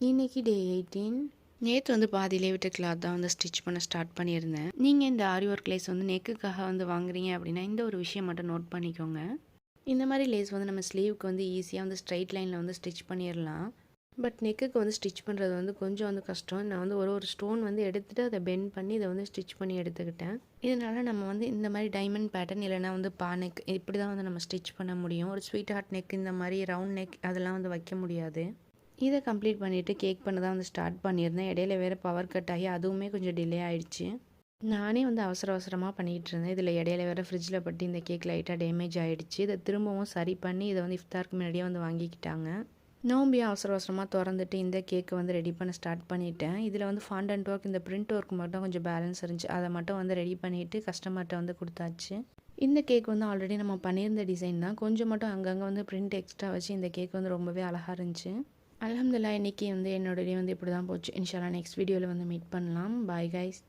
இன்னைக்கு டே 18. நேற்று வந்து பாதியிலே விட்ட கிளாத் தான் வந்து ஸ்டிச் பண்ண ஸ்டார்ட் பண்ணியிருந்தேன். நீங்கள் இந்த ஆரி ஒர்க் லேஸ் வந்து நெக்குக்காக வந்து வாங்குறீங்க அப்படின்னா இந்த ஒரு விஷயம் மட்டும் நோட் பண்ணிக்கோங்க. இந்த மாதிரி லேஸ் வந்து நம்ம ஸ்லீவுக்கு வந்து ஈஸியாக வந்து ஸ்ட்ரைட் லைனில் வந்து ஸ்டிச் பண்ணிடலாம். பட் நெக்குக்கு வந்து ஸ்டிச் பண்ணுறது வந்து கொஞ்சம் வந்து கஷ்டம். நான் வந்து ஒரு ஸ்டோன் வந்து எடுத்துகிட்டு அதை பெண்ட் பண்ணி இதை வந்து ஸ்டிச் பண்ணி எடுத்துக்கிட்டேன். இதனால் நம்ம வந்து இந்த மாதிரி டைமண்ட் பேட்டர்ன் இல்லைனா வந்து பா நெக் இப்படி தான் வந்து நம்ம ஸ்டிச் பண்ண முடியும். ஒரு ஸ்வீட் ஹார்ட் நெக் இந்த மாதிரி ரவுண்ட் நெக் அதெல்லாம் வந்து வைக்க முடியாது. இதை கம்ப்ளீட் பண்ணிவிட்டு கேக் பண்ண தான் வந்து ஸ்டார்ட் பண்ணியிருந்தேன். இடையில வேறு பவர் கட் ஆகி அதுவுமே கொஞ்சம் டிலே ஆகிடுச்சு. நானே வந்து அவசரமாக பண்ணிகிட்டு இருந்தேன். இதில் இடையில வேறு ஃப்ரிட்ஜில் பட்டு இந்த கேக் லைட்டாக டேமேஜ் ஆகிடுச்சு. இதை திரும்பவும் சரி பண்ணி இதை வந்து இஃப்தாருக்கு முன்னாடியே வந்து வாங்கிக்கிட்டாங்க. நோம்பியும் அவசரமாக திறந்துட்டு இந்த கேக்கை வந்து ரெடி பண்ண ஸ்டார்ட் பண்ணிட்டேன். இதில் வந்து ஃபாண்டன்ட் ஒர்க் இந்த பிரிண்ட் ஒர்க் மட்டும் கொஞ்சம் பேலன்ஸ் இருந்துச்சு. அதை மட்டும் வந்து ரெடி பண்ணிவிட்டு கஸ்டமர்கிட்ட வந்து கொடுத்தாச்சு. இந்த கேக் வந்து ஆல்ரெடி நம்ம பண்ணியிருந்த டிசைன் தான். கொஞ்சம் மட்டும் அங்கங்கே வந்து பிரிண்ட் எக்ஸ்ட்ரா வச்சு இந்த கேக் வந்து ரொம்பவே அழகாக இருந்துச்சு. அல்ஹம்துலில்லாஹ் இன்றைக்கி வந்து என்னோட டே வந்து இப்படி தான் போச்சு. இன்ஷால்லா நெக்ஸ்ட் வீடியோவில் வந்து மீட் பண்ணலாம். Bye guys.